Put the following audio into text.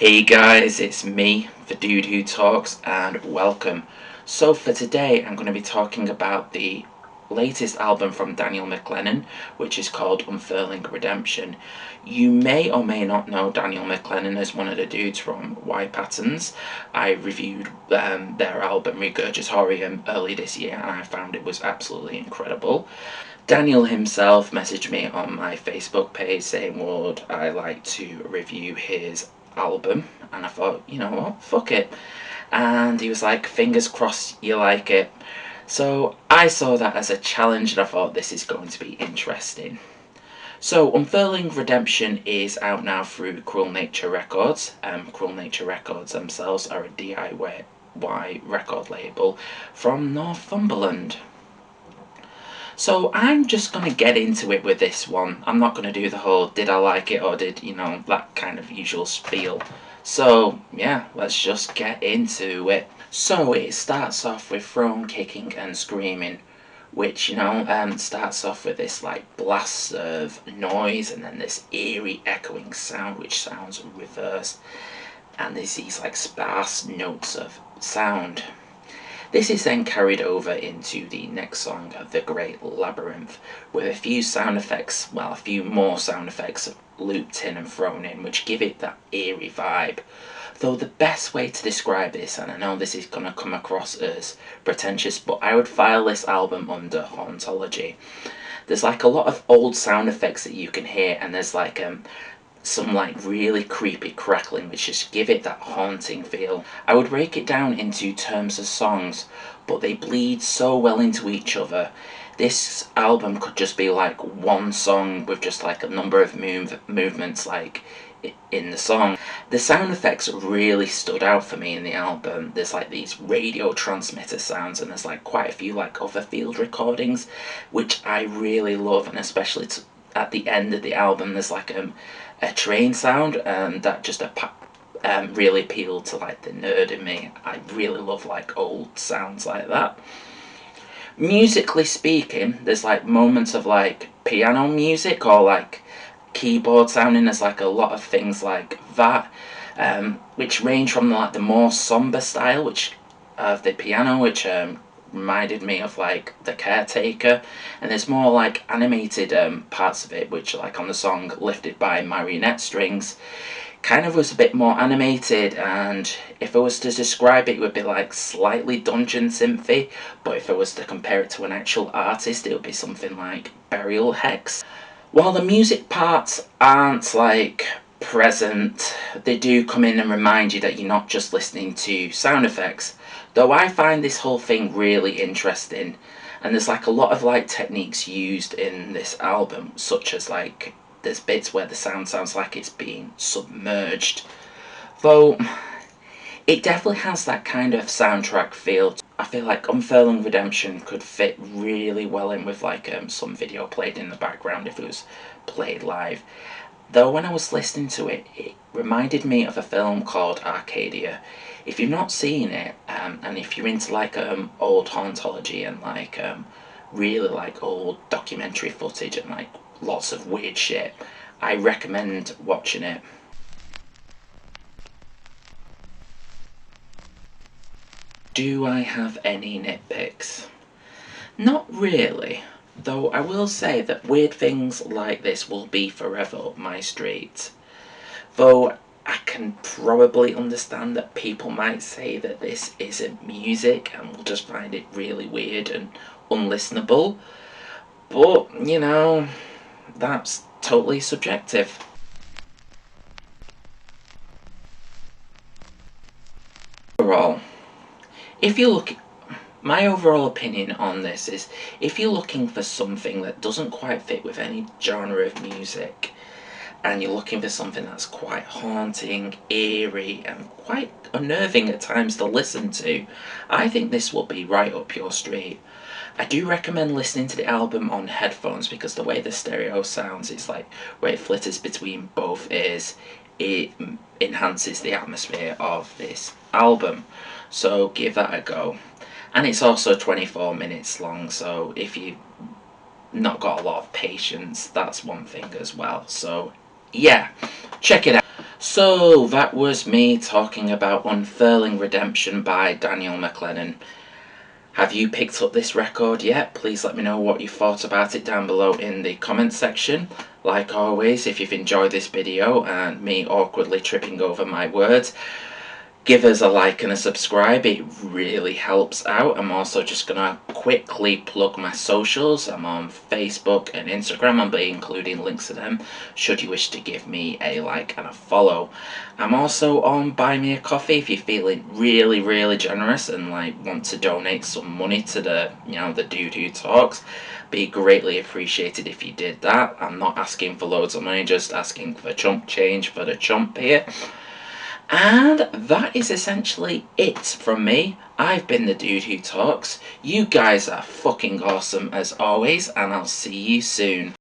Hey guys, it's me, the dude who talks, and welcome. So for today I'm going to be talking about the latest album from Daniel McClennan, which is called Unfurling Redemption. You may or may not know Daniel McClennan as one of the dudes from Y Patterns. I reviewed their album Regurgitorium early this year and I found it was absolutely incredible. Daniel himself messaged me on my Facebook page saying would I like to review his album, and I thought, you know what, fuck it. And he was like, fingers crossed you like it. So I saw that as a challenge and I thought this is going to be interesting. So Unfurling Redemption is out now through Cruel Nature Records. Cruel Nature Records themselves are a DIY record label from Northumberland. So I'm just going to get into it with this one. I'm not going to do the whole did I like it or did, that kind of usual spiel. So yeah, let's just get into it. So it starts off with Throne kicking and screaming, which, starts off with this like blast of noise and then this eerie echoing sound which sounds reversed. And there's these like sparse notes of sound. This is then carried over into the next song, The Great Labyrinth, with a few more sound effects looped in and thrown in, which give it that eerie vibe. Though the best way to describe this, and I know this is going to come across as pretentious, but I would file this album under hauntology. There's like a lot of old sound effects that you can hear, and there's like some like really creepy crackling which just give it that haunting feel. I would break it down into terms of songs, but they bleed so well into each other. This album could just be like one song with just like a number of movements like in the song. The sound effects really stood out for me in the album. There's like these radio transmitter sounds and there's like quite a few like other field recordings which I really love, and especially at the end of the album there's like a train sound that just really appealed to like the nerd in me. I really love like old sounds like that. Musically speaking, there's like moments of like piano music or like keyboard sounding. There's like a lot of things like that, which range from like the more somber style which of the piano, which reminded me of like The Caretaker, and there's more like animated parts of it which like on the song Lifted by Marionette Strings kind of was a bit more animated, and if I was to describe it, it would be like slightly dungeon synthy, but if I was to compare it to an actual artist it would be something like Burial Hex. While the music parts aren't like present, they do come in and remind you that you're not just listening to sound effects. Though I find this whole thing really interesting, and there's like a lot of like techniques used in this album, such as like there's bits where the sound sounds like it's being submerged. Though it definitely has that kind of soundtrack feel. I feel like Unfurling Redemption could fit really well in with like some video played in the background if it was played live. Though when I was listening to it, it reminded me of a film called Arcadia. If you've not seen it, and if you're into like old hauntology and like really like old documentary footage and like lots of weird shit, I recommend watching it. Do I have any nitpicks? Not really. Though I will say that weird things like this will be forever up my street. Though I can probably understand that people might say that this isn't music and will just find it really weird and unlistenable. But, that's totally subjective. Overall, if you look... My overall opinion on this is, if you're looking for something that doesn't quite fit with any genre of music, and you're looking for something that's quite haunting, eerie, and quite unnerving at times to listen to, I think this will be right up your street. I do recommend listening to the album on headphones because the way the stereo sounds, it's like where it flitters between both ears, it enhances the atmosphere of this album. So give that a go. And it's also 24 minutes long, so if you've not got a lot of patience, that's one thing as well. So yeah, check it out. So that was me talking about Unfurling Redemption by Daniel McClennan. Have you picked up this record yet? Please let me know what you thought about it down below in the comments section. Like always, if you've enjoyed this video and me awkwardly tripping over my words, give us a like and a subscribe, it really helps out. I'm also just gonna quickly plug my socials. I'm on Facebook and Instagram. I'll be including links to them should you wish to give me a like and a follow. I'm also on Buy Me a Coffee if you're feeling really generous and want to donate some money to the dude who talks. Be greatly appreciated if you did that. I'm not asking for loads of money, just asking for chump change for the chump here. And that is essentially it from me. I've been the dude who talks. You guys are fucking awesome as always, and I'll see you soon.